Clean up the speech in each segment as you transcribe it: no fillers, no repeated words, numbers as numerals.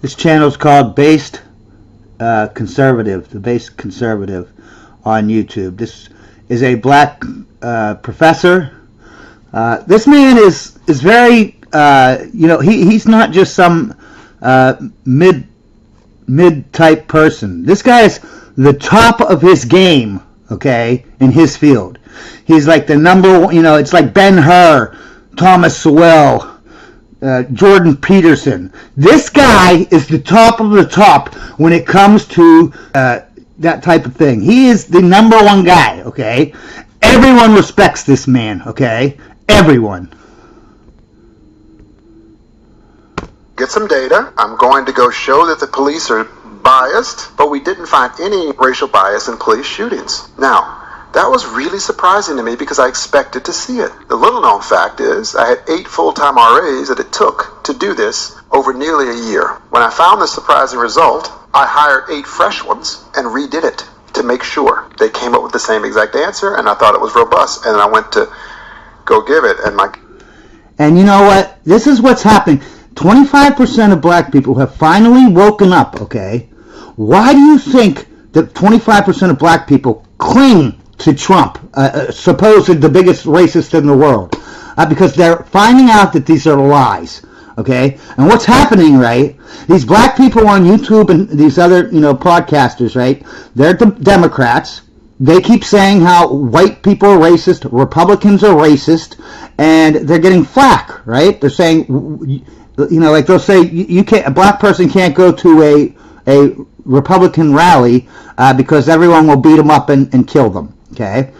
This channel is called Based Conservative, the Based Conservative on YouTube. This is a black professor. This man is very, he's not just some mid type person. This guy is the top of his game, okay, in his field. He's like the number one, it's like Ben-Hur, Thomas Sowell, Jordan Peterson. This guy is the top of the top when it comes to that type of thing. He is the number one guy, okay? Everyone respects this man, okay? Everyone. Get some data. I'm going to go show that the police are biased, but we didn't find any racial bias in police shootings. Now, that was really surprising to me because I expected to see it. The little known fact is I had 8 full-time RAs that it took to do this over nearly a year. When I found the surprising result, I hired 8 fresh ones and redid it to make sure. They came up with the same exact answer, and I thought it was robust, and I went to go give it, And you know what? This is what's happening. 25% of black people have finally woken up, okay? Why do you think that 25% of black people cling to Trump, supposed the biggest racist in the world? Because they're finding out that these are lies, okay? And what's happening, right? These black people on YouTube and these other, podcasters, right? They're the They keep saying how white people are racist, Republicans are racist, and they're getting flack, right? They're saying, like they'll say, you can't, a black person can't go to a Republican rally because everyone will beat them up and kill them. Okay.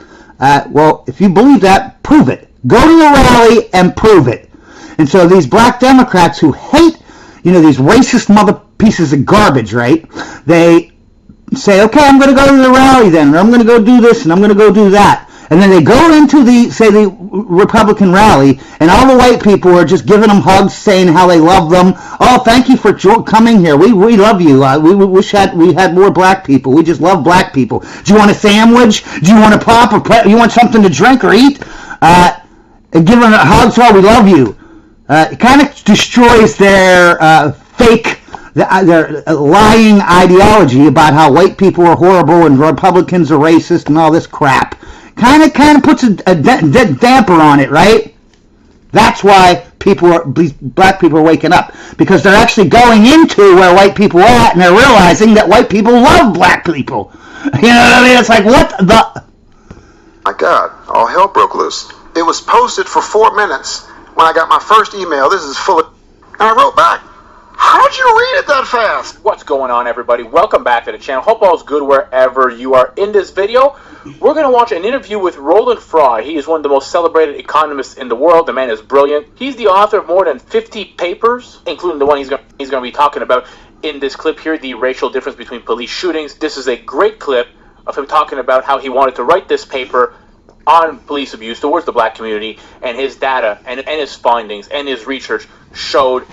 Well, if you believe that, prove it. Go to the rally and prove it. And so these black Democrats who hate, these racist mother pieces of garbage, right? They say, okay, I'm going to go to the rally then, or I'm going to go do this, and I'm going to go do that. And then they go into the Republican rally, and all the white people are just giving them hugs, saying how they love them. Oh, thank you for coming here. We love you. We wish we had more black people. We just love black people. Do you want a sandwich? Do you want a pop? Or you want something to drink or eat? And give them hugs. Oh, we love you. It kind of destroys their fake, their lying ideology about how white people are horrible and Republicans are racist and all this crap. Kind of puts a damper on it, right? That's why black people are waking up, because they're actually going into where white people are at, and they're realizing that white people love black people. You know what I mean? It's like, what the? My God, all hell broke loose. It was posted for 4 minutes when I got my first email. This is full of, and I wrote back, how'd you read it that fast? What's going on, everybody? Welcome back to the channel. Hope all's good wherever you are. In this video, we're going to watch an interview with Roland Frey. He is one of the most celebrated economists in the world. The man is brilliant. He's the author of more than 50 papers, including the one he's going to be talking about in this clip here, the racial difference between police shootings. This is a great clip of him talking about how he wanted to write this paper on police abuse towards the black community, and his data and his findings and his research showed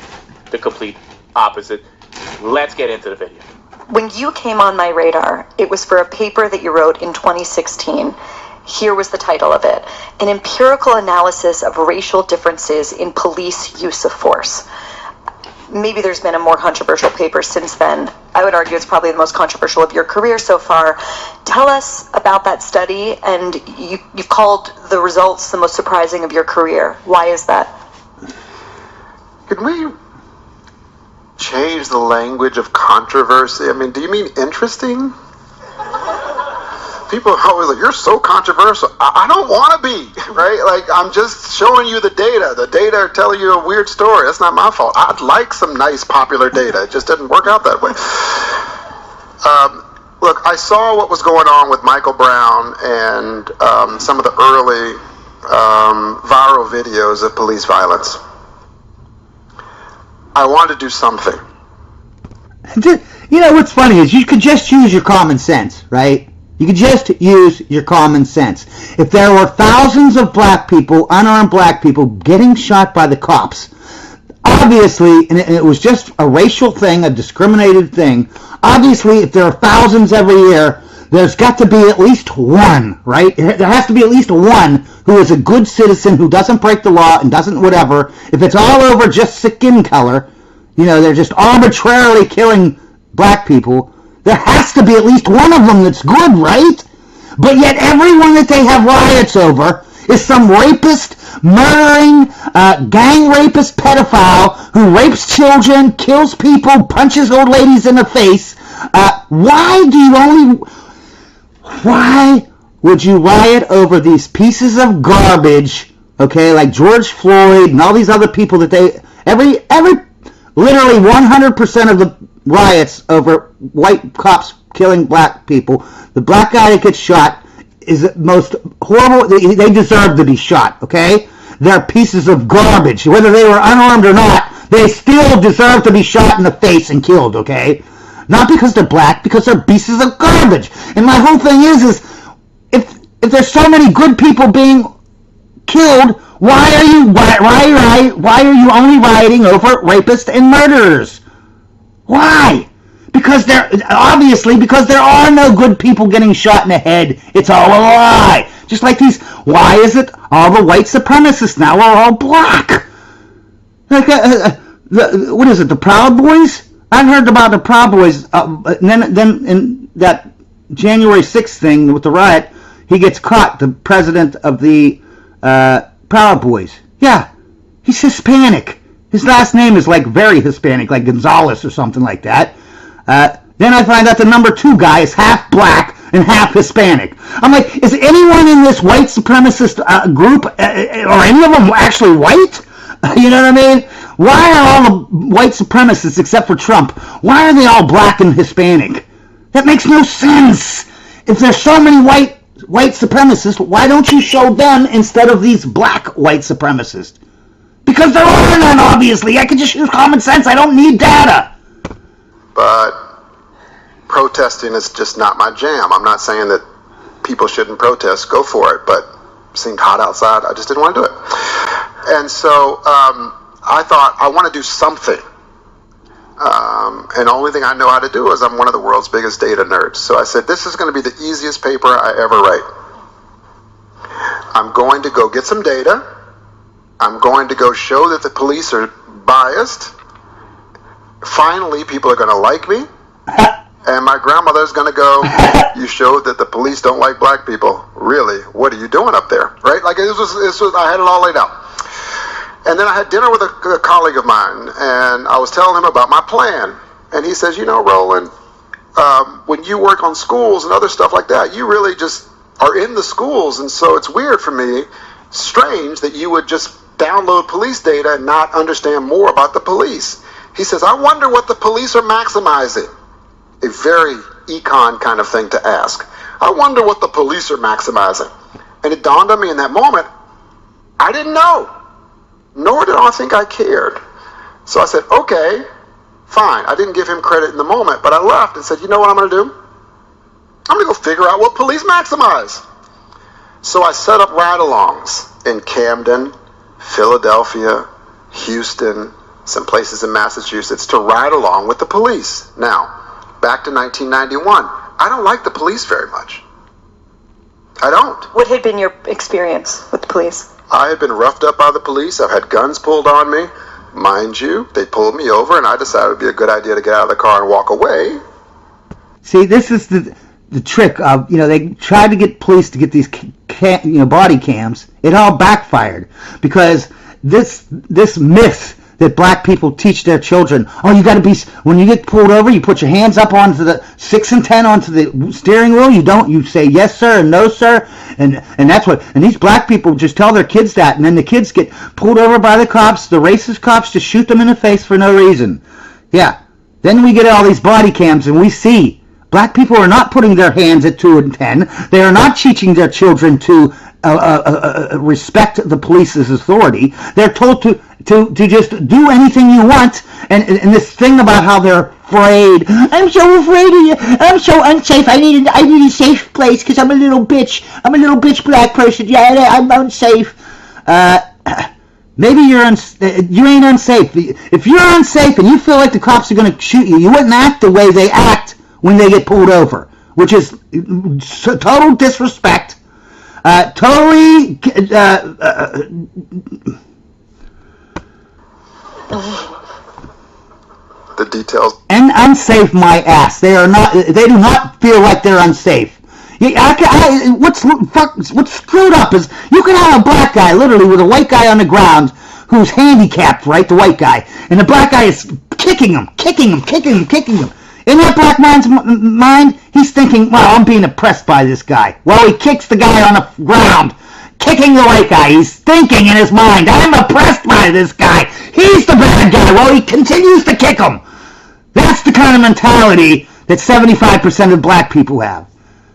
the complete opposite. Let's get into the video. When you came on my radar, it was for a paper that you wrote in 2016. Here was the title of it: An Empirical Analysis of Racial Differences in Police Use of Force. Maybe there's been a more controversial paper since then. I would argue it's probably the most controversial of your career so far. Tell us about that study, and you've called the results the most surprising of your career. Why is that? Can we change the language of controversy? I mean, do you mean interesting? People are always like, you're so controversial. I don't want to be, right? Like, I'm just showing you the data. The data are telling you a weird story. That's not my fault. I'd like some nice popular data. It just didn't work out that way. Look, I saw what was going on with Michael Brown and some of the early viral videos of police violence. I wanted to do something. What's funny is you could just use your common sense, right? You could just use your common sense. If there were thousands of black people, unarmed black people, getting shot by the cops, obviously, and it was just a racial thing, a discriminated thing, obviously if there are thousands every year, there's got to be at least one, right? There has to be at least one who is a good citizen, who doesn't break the law and doesn't whatever. If it's all over just skin color, you know, they're just arbitrarily killing black people, there has to be at least one of them that's good, right? But yet everyone that they have riots over is some rapist, murdering, gang rapist pedophile who rapes children, kills people, punches old ladies in the face. Why would you riot over these pieces of garbage, okay, like George Floyd and all these other people that literally 100% of the riots over white cops killing black people, the black guy that gets shot is the most horrible. They deserve to be shot, okay? They're pieces of garbage. Whether they were unarmed or not, they still deserve to be shot in the face and killed, okay? Not because they're black, because they're pieces of garbage. And my whole thing is if there's so many good people being killed, why are you only rioting over rapists and murderers? Why? Because there are no good people getting shot in the head. It's all a lie. Just like why is it all the white supremacists now are all black? Like, what is it, the Proud Boys? I've heard about the Proud Boys. Then in that January 6th thing with the riot, he gets caught, the president of the Proud Boys. Yeah, he's Hispanic. His last name is like very Hispanic, like Gonzalez or something like that. Then I find out the number 2 guy is half black and half Hispanic. I'm like, is anyone in this white supremacist group, or any of them actually white? You know what I mean? Why are all the white supremacists, except for Trump, why are they all black and Hispanic? That makes no sense. If there's so many white supremacists, why don't you show them instead of these black white supremacists? Because there are none, obviously. I can just use common sense. I don't need data. But protesting is just not my jam. I'm not saying that people shouldn't protest. Go for it. But it seemed hot outside. I just didn't want to do it. And so I thought, I want to do something. And the only thing I know how to do is I'm one of the world's biggest data nerds. So I said, this is going to be the easiest paper I ever write. I'm going to go get some data. I'm going to go show that the police are biased. Finally, people are going to like me. And my grandmother's going to go, you showed that the police don't like black people. Really? What are you doing up there? Right? Like, this was I had it all laid out. And then I had dinner with a colleague of mine, and I was telling him about my plan. And he says, you know, Roland, when you work on schools and other stuff like that, you really just are in the schools. And so it's weird for me, strange, that you would just download police data and not understand more about the police. He says, I wonder what the police are maximizing. A very econ kind of thing to ask. I wonder what the police are maximizing. And it dawned on me in that moment, I didn't know. Nor did I think I cared. So I said, okay, fine. I didn't give him credit in the moment, but I left and said, you know what I'm going to do? I'm going to go figure out what police maximize. So I set up ride-alongs in Camden, Philadelphia, Houston, some places in Massachusetts to ride along with the police. Now, back to 1991. I don't like the police very much. I don't. What had been your experience with the police? I had been roughed up by the police. I've had guns pulled on me. Mind you, they pulled me over, and I decided it would be a good idea to get out of the car and walk away. See, this is the trick of, they tried to get police to get these body cams. It all backfired because this myth that black people teach their children, you got to be, when you get pulled over, you put your hands up onto the 6 and 10 onto the steering wheel. You say yes sir and no sir, and that's what, and these black people just tell their kids that, and then the kids get pulled over by the cops. The racist cops just shoot them in the face for no reason. Yeah, then we get all these body cams and we see black people are not putting their hands at 2 and 10. They are not teaching their children to respect the police's authority. They're told to just do anything you want, and this thing about how they're afraid. I'm so afraid of you. I'm so unsafe. I need a safe place because I'm a little bitch. I'm a little bitch black person. Yeah, I'm unsafe. Maybe you ain't unsafe. If you're unsafe and you feel like the cops are going to shoot you, you wouldn't act the way they act when they get pulled over, which is total disrespect. Totally. the details. And unsafe, my ass. They do not feel like they're unsafe. What's screwed up is you can have a black guy literally with a white guy on the ground who's handicapped, right? The white guy, and the black guy is kicking him. In that black man's mind, he's thinking, well, I'm being oppressed by this guy. Well, he kicks the guy on the ground, kicking the white guy. He's thinking in his mind, I'm oppressed by this guy. He's the bad guy. Well, he continues to kick him. That's the kind of mentality that 75% of black people have.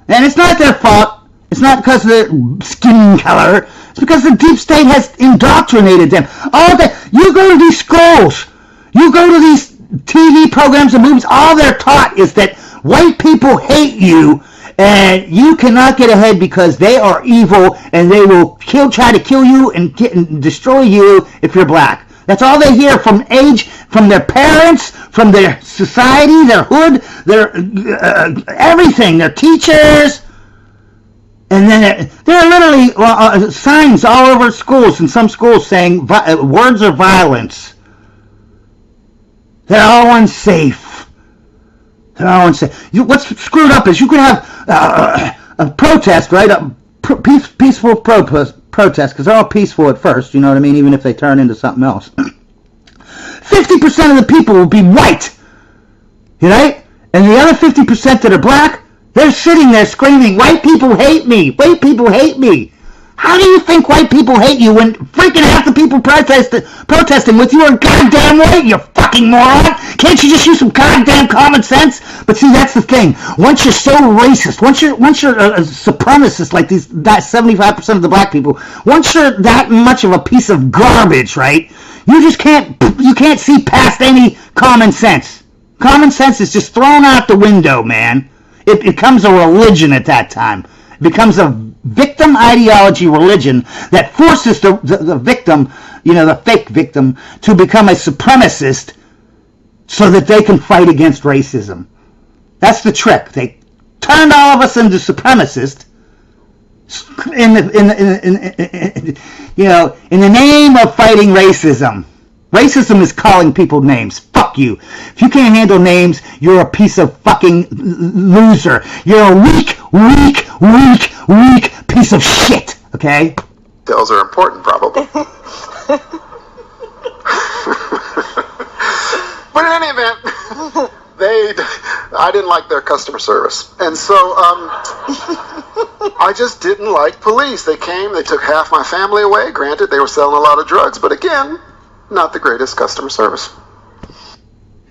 And it's not their fault. It's not because of their skin color. It's because the deep state has indoctrinated them. You go to these schools. You go to these TV programs and movies. All they're taught is that white people hate you and you cannot get ahead because they are evil and they will try to kill you and destroy you if you're black. That's all they hear from their parents, from their society, their hood, their everything, their teachers. And then there are literally signs all over schools, in some schools, saying words of violence. They're all unsafe. What's screwed up is you could have a protest, right? A peaceful protest, because they're all peaceful at first, you know what I mean, even if they turn into something else. 50% of the people will be white, right? And the other 50% that are black, they're sitting there screaming, white people hate me, white people hate me. How do you think white people hate you when freaking half the people protesting with you are goddamn white, you fucking moron? Can't you just use some goddamn common sense? But see, that's the thing. Once you're so racist, once you're a supremacist like that 75% of the black people, once you're that much of a piece of garbage, right? You can't see past any common sense. Common sense is just thrown out the window, man. It becomes a religion at that time. It becomes a victim ideology religion that forces the victim, the fake victim, to become a supremacist so that they can fight against racism. That's the trick. They turned all of us into supremacists in the name of fighting racism. Racism is calling people names. Fuck you. If you can't handle names, you're a piece of fucking loser. You're a weak piece of shit. Okay? Details are important, probably. But in any event, I didn't like their customer service. And so, I just didn't like police. They came, they took half my family away. Granted, they were selling a lot of drugs, but again, not the greatest customer service.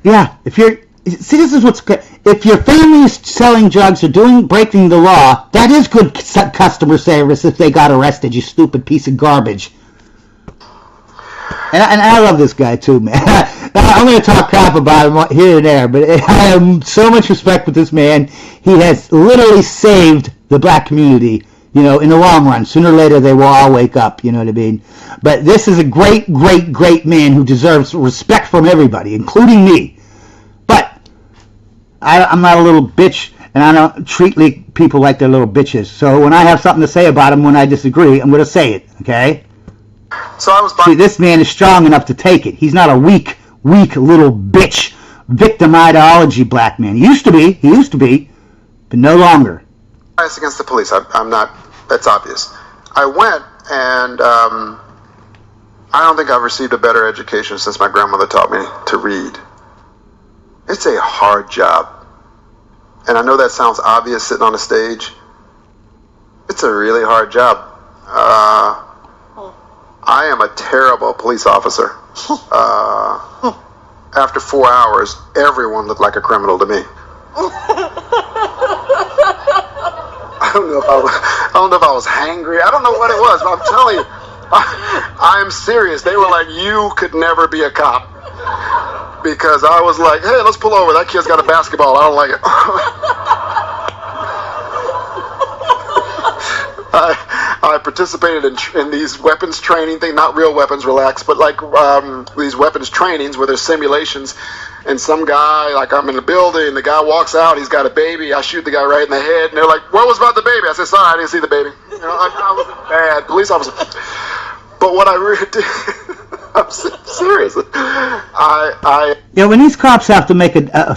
Yeah, this is what's good. If your family is selling drugs or breaking the law, that is good customer service if they got arrested, you stupid piece of garbage. And I love this guy too, man. I'm going to talk crap about him here and there, but I have so much respect for this man. He has literally saved the black community, in the long run. Sooner or later, they will all wake up, you know what I mean? But this is a great man who deserves respect from everybody, including me. But I'm not a little bitch, and I don't treat people like they're little bitches. So when I have something to say about them when I disagree, I'm going to say it, okay? So I was See, this man is strong enough to take it. He's not a weak little bitch, victim ideology black man. He used to be, but no longer. Bias against the police. I'm not. That's obvious. I went, and I don't think I've received a better education since my grandmother taught me to read. It's a hard job, and I know that sounds obvious sitting on a stage. It's a really hard job. I am a terrible police officer. After 4 hours, everyone looked like a criminal to me. I don't know if I was hangry. I don't know what it was, but I'm telling you, I'm serious. They were like, you could never be a cop. Because I was like, hey, let's pull over. That kid's got a basketball. I don't like it. I participated in these weapons training thing, not real weapons, relax, but like these weapons trainings where there's simulations, and some guy, like I'm in the building, the guy walks out, he's got a baby, I shoot the guy right in the head, and they're like, what was about the baby? I said, sorry, I didn't see the baby. I was a bad police officer. But what I really did, I'm serious. I Yeah, when these cops have to make a